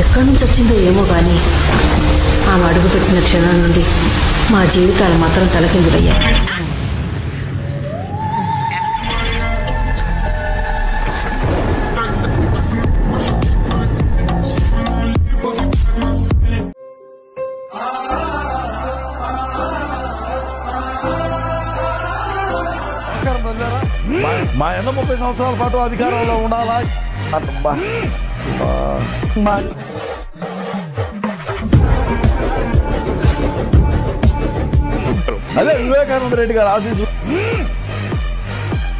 ఎక్కడి నుంచి వచ్చిందో ఏమో కానీ ఆమె అడుగుపెట్టిన క్షణం నుండి మా జీవితాలు మాత్రం తలకిందులయ్యాయి. మా ఎన్న 30 సంవత్సరాల పాటు అధికారంలో ఉండాలా? అదే వివేకానంద రెడ్డి గారు ఆశీస్సు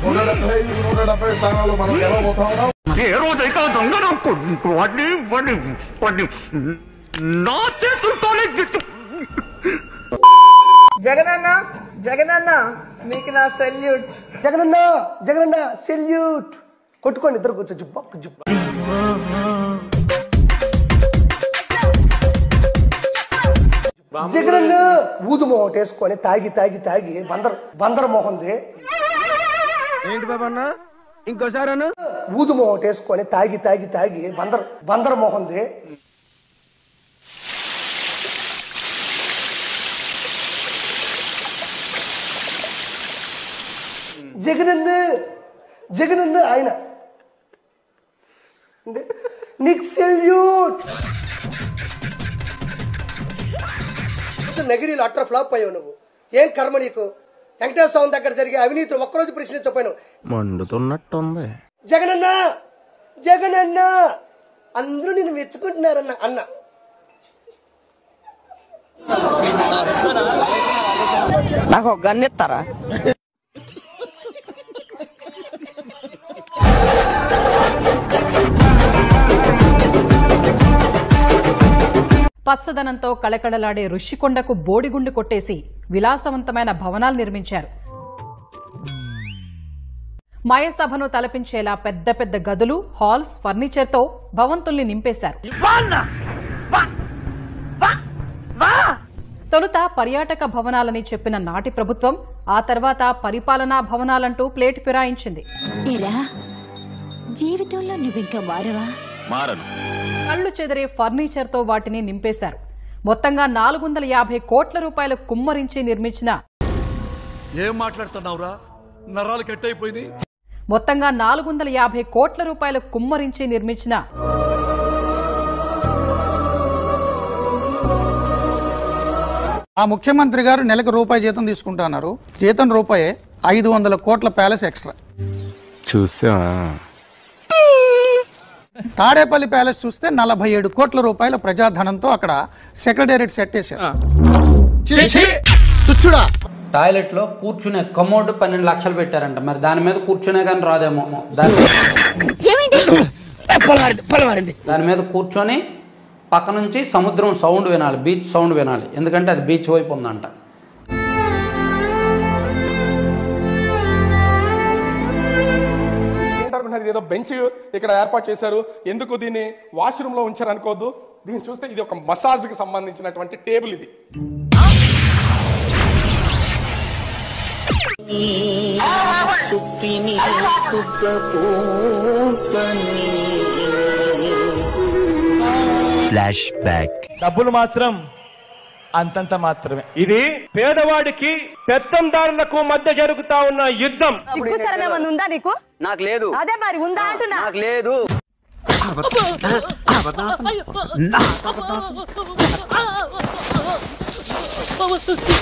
175 స్థానాల్లో మనం గెలవబోతున్నాం. ఏ రోజైతే నా చేతులతోనే జగనన్న జగనన్న మీకు నా సెల్యూట్. జగనన్న జగనన్న సెల్యూట్ కొట్టుకోండి ఇద్దరు కూర్చో జుబ్బ జుబ్బ. జగనన్న ఊదు మొహం వేసుకొని తాగి తాగి తాగి బందర్ మొహంది. ఏంటి బాబన్న ఇంకోసారి ఊదు మొహం వేసుకొని తాగి తాగి తాగి బందర్ మొహంది. జగనన్న ఆయన నీకు సెల్యూట్. నగిరీలో అట్ర ఫ్లాప్ అయ్యావు నువ్వు. ఏం కర్మ నీకు? వెంకటేశ్వర స్వామి దగ్గర జరిగే అవినీతిని ఒక్కరోజు ప్రశ్నించకపోయాను. మండుతున్నట్టుంది. జగనన్న జగనన్న అందరూ నిన్ను మెచ్చుకుంటున్నారన్న అన్న. నాకు ఒక గన్ ఇస్తారా? పచ్చదనంతో కళకళలాడే ఋషికొండకు బోడిగుండు కొట్టేసి విలాసవంతమైన భవనాలు నిర్మించారు. మయసభను తలపించేలా పెద్ద పెద్ద గదులు, హాల్స్, ఫర్నిచర్తో భవంతుల్ని నింపేశారు. తొలుత పర్యాటక భవనాలని చెప్పిన నాటి ప్రభుత్వం ఆ తర్వాత పరిపాలనా భవనాలంటూ ప్లేట్ ఫిరాయించింది. జీవితంలో నువ్వింకా మారవా? కళ్లు చెదిరే ఫర్నిచర్తో వాటిని నింపేశారు. మొత్తంగా 450 కోట్ల రూపాయలు కుమ్మరించి నిర్మించిన ఏం మాట్లాడుతున్నావురా? నరాలు కట్టయిపోయింది. మొత్తంగా 450 కోట్ల రూపాయలు కుమ్మరించి నిర్మించిన ఆ ముఖ్యమంత్రి గారు నెలకు రూపాయి జీతం తీసుకుంటున్నారు. జీతం రూపాయే, 500 కోట్ల ప్యాలెస్ ఎక్స్ట్రా. చూసా తాడేపల్లి ప్యాలెస్ చూస్తే 47 కోట్ల రూపాయల ప్రజాధనంతో అక్కడ సెక్రటేరియట్ సెట్ చేశారు. టాయిలెట్ లో కూర్చునే కమోడ్ 12 లక్షలు పెట్టారంట. మరి దాని మీద కూర్చునే కానీ రాదేమో. దాని మీద కూర్చొని పక్క నుంచి సముద్రం సౌండ్ వినాలి, బీచ్ సౌండ్ వినాలి. ఎందుకంటే అది బీచ్ వైపు ఉందంట. ఏదో బెంచ్ ఇక్కడ ఏర్పాటు చేశారు. ఎందుకు దీన్ని వాష్రూమ్ లో ఉంచారు అనుకోవద్దు. దీన్ని చూస్తే ఇది ఒక మసాజ్ కి సంబంధించినటువంటి టేబుల్. ఇది ఫ్లాష్ బ్యాక్. డబ్బులు మాత్రం అంతంత మాత్రమే. ఇది పేదవాడికి పెత్తందారులకు మధ్య జరుగుతా ఉన్న యుద్ధం. ఉందా నీకు? నాకు లేదు. అదే మరి ఉందా అంటున్నా. నాకు లేదు.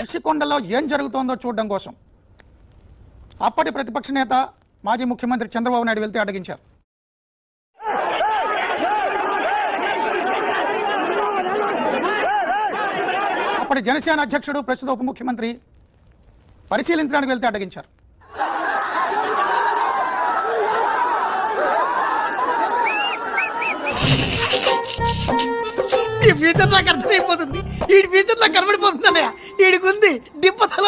ఋషికొండలో ఏం జరుగుతోందో చూడడం కోసం అప్పటి ప్రతిపక్ష నేత మాజీ ముఖ్యమంత్రి చంద్రబాబు నాయుడు వెళ్తే అడ్డగించారు. అప్పటి జనసేన అధ్యక్షుడు ప్రస్తుత ఉప ముఖ్యమంత్రి పరిశీలించడానికి వెళ్తే అడ్డగించారు. ఈ ఫ్యూచర్ నాకు అర్థమైపోతుంది. ఈ ఫ్యూచర్ నాకు కనబడిపోతుందన్నయ్య. వీడికి ఉంది డిప్పతల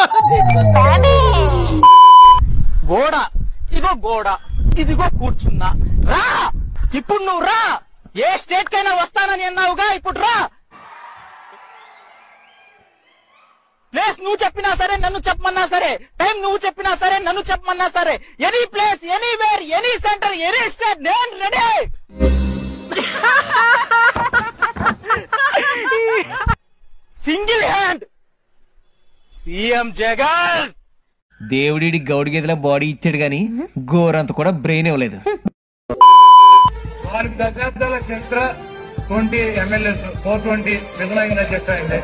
గోడ, ఇదిగో గోడ, ఇదిగో కూర్చున్నా. రా ఇప్పుడు నువ్వు రా. ఏ స్టేట్ కైనా వస్తానని అన్నావుగా, ఇప్పుడు రా. ప్లేస్ నువ్వు చెప్పినా సరే, నన్ను చెప్పమన్నా సరే, టైం నువ్వు చెప్పినా సరే, నన్ను చెప్పమన్నా సరే, any place, anywhere, any centre, any state, నేను రెడీ. సీఎం జగన్ దేవుడి గౌడి గేదెల బాడీ ఇచ్చాడు గాని గోరంత కూడా బ్రెయిన్ ఇవ్వలేదు. 4 దశాబ్దాల చరిత్ర, 20 ఎమ్మెల్యేస్, 420 రిజైనింగ్ అధ్యక్ష అయింది.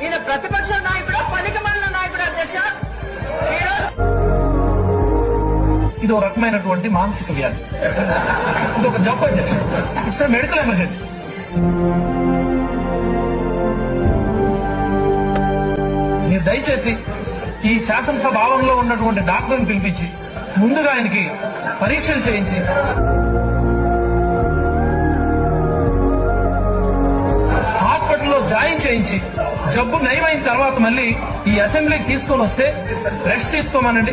ఈయన ప్రతిపక్ష నాయకుడు, పనికిమాలిన నాయకుడు అధ్యక్ష. ఇది ఒక రకమైనటువంటి మానసిక వ్యాధి, ఇది ఒక జబ్బు అధ్యక్ష. It's medical emergency. మీరు దయచేసి ఈ శాసనసభ ఆవరణలో ఉన్నటువంటి డాక్టర్ని పిలిపించి ముందుగా ఆయనకి పరీక్షలు చేయించి హాస్పిటల్లో జాయిన్ చేయించి జబ్బు నయమైన తర్వాత మళ్ళీ ఈ అసెంబ్లీకి తీసుకొని వస్తే రెస్ట్ తీసుకోమనండి.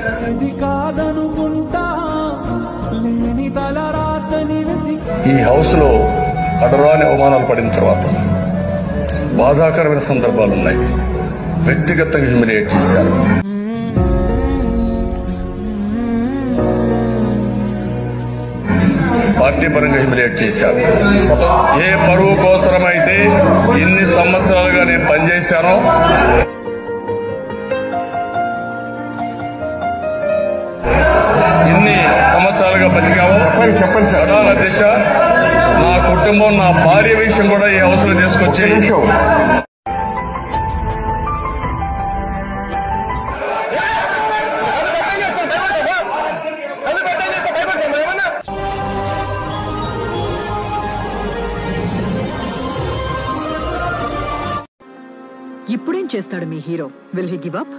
ఈ హౌస్ లో అడరాని అవమానాలు పడిన తర్వాత బాధాకరమైన సందర్భాలున్నాయి. వ్యక్తిగతంగా హ్యూమిలియేట్ చేశారు. పార్టీ పరంగా హ్యూమిలియేట్ చేశారు. ఏ పరువు కోసమైతే ఇన్ని సంవత్సరాలుగా నేను పనిచేశానో ఇన్ని సంవత్సరాలుగా బతికామో చెప్పండి సార్. దిశ నా కుటుంబం, నా భార్య విషయం కూడా ఈ అవసరం తీసుకొచ్చి ఇప్పుడేం చేస్తాడు మీ హీరో? Will he give up?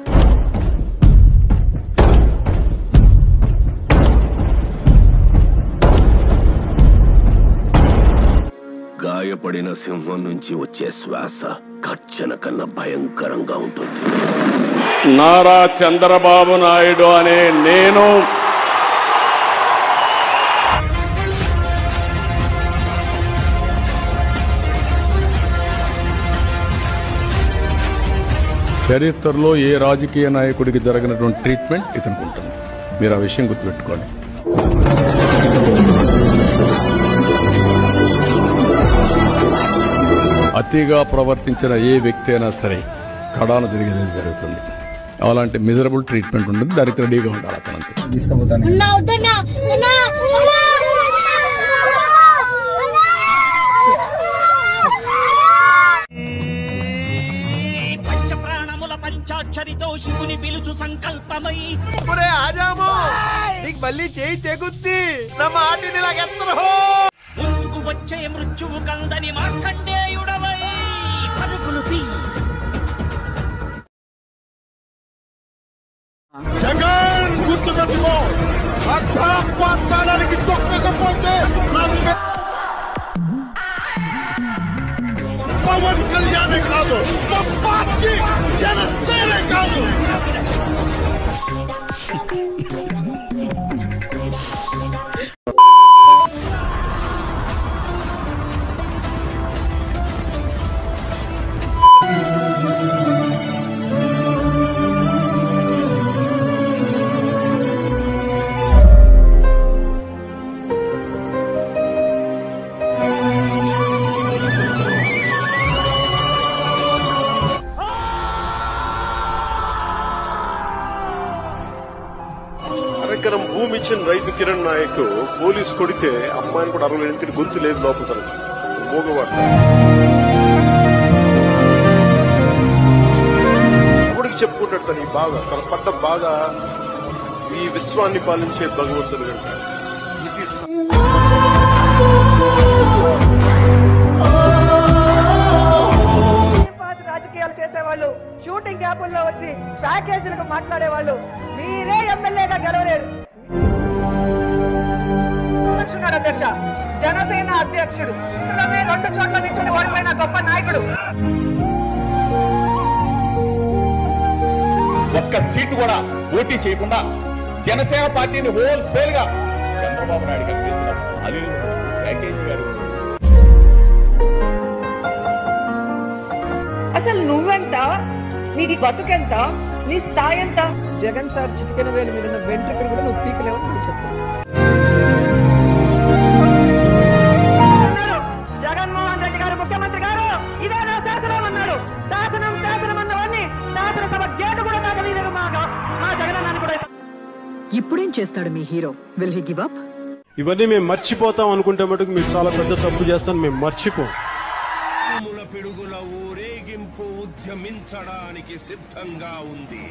గాయపడిన సింహం నుంచి వచ్చే శ్వాస గర్జన కన్నా భయంకరంగా ఉంటుంది. నారా చంద్రబాబు నాయుడు అనే నేను చరిత్రలో ఏ రాజకీయ నాయకుడికి జరగినటువంటి ట్రీట్మెంట్ ఇతనికి ఉంటుంది. మీరు ఆ విషయం గుర్తుపెట్టుకోండి. అతిగా ప్రవర్తించిన ఏ వ్యక్తి అయినా సరే కడాన తిరిగేది జరుగుతుంది. అలాంటి మిజరబుల్ ట్రీట్మెంట్ ఉంటుంది. దానికి రెడీగా ఉండాలి. అతనంతే తీసుకుపోతాను. పంచాక్షరితో శివుని పిలుచు సంకల్పమై ఆజాము నీకు మళ్ళీ చేయి తెగుద్ది. నా మాటిని లాగెత్తరహో ముంచుకు వచ్చే మృత్యువు కందని మార్కండేయుడవై పరుగులు తీ. జగన్ గుర్తుపెట్టుకో, అక్షరానికి తొక్కకపోతే పవన్ కళ్యాణే కాదు, మా పార్టీ జనసేనే కాదు. ఎకరం భూమి ఇచ్చిన రైతు కిరణ్ నాయక్ పోలీసు కొడితే అమ్మాయిని కూడా 60 గొంతు లేదు లోపల మోగవాడు. అప్పటికి చెప్పుకుంటాడు తన ఈ బాధ, తన పడ్డ బాధ ఈ విశ్వాన్ని పాలించే భగవంతుడు కంటే. రాజకీయాలు చేసేవాళ్ళు, షూటింగ్ గ్యాపుల్లో వచ్చి ప్యాకేజీలకు మాట్లాడేవాళ్ళు మీరే ఎమ్మెల్యేగా గెలవలేరు. అధ్యక్ష, జనసేన అధ్యక్షుడు ఇతరులనే 2 చోట్ల నిల్చొని ఓడిపోయిన గొప్ప నాయకుడు. ఒక్క సీటు కూడా పోటీ చేయకుండా జనసేన పార్టీని హోల్సేల్ గా చంద్రబాబు నాయుడు గారు చేసిన ప్యాకేజీ గారు. అసలు నువ్వెంత, నీది బతుకెంత, నీ స్థాయి ఎంత? జగన్ సార్ చిటికెన వేలు మీద వెంట్రుకలు కూడా నువ్వు పీకలేవని నేను చెప్తాను. జగన్మోహన్ రెడ్డి గారు ముఖ్యమంత్రి గారు, ఇదే hero will he give up? ఇవన్నీ మేము మర్చిపోతాం అనుకుంటే మటుకు మీరు చాలా పెద్ద తప్పు చేస్తాను. మేము మర్చిపోం. పిడుగుల ఊరేగింపు ఉద్యమించడానికి సిద్ధంగా ఉంది.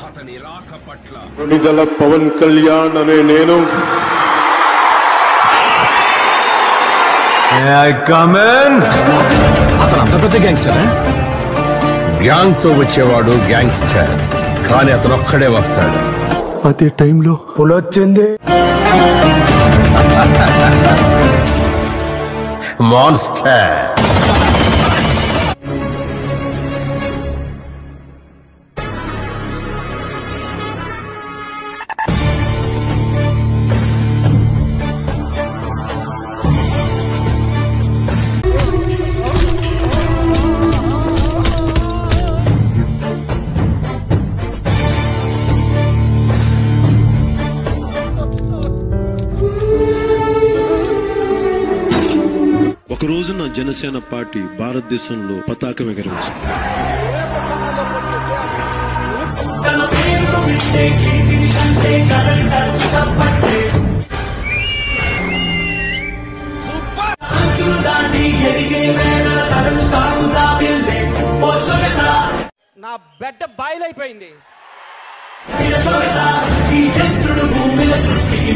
అతని రాక పట్ల విడుదల పవన్ కళ్యాణ్ అనే నేను అతను అంత పెద్ద గ్యాంగ్స్టర్. గ్యాంగ్ తో వచ్చేవాడు గ్యాంగ్స్టర్, కానీ అతను ఒక్కడే వస్తాడు. అదే టైంలో పులొచ్చింది. మాన్స్టర్. ఒక రోజున జనసేన పార్టీ భారతదేశంలో పతాకం ఎగరవేసింది. నా బెడ్డ బాయిలైపోయింది. భూమిలో సృష్టికి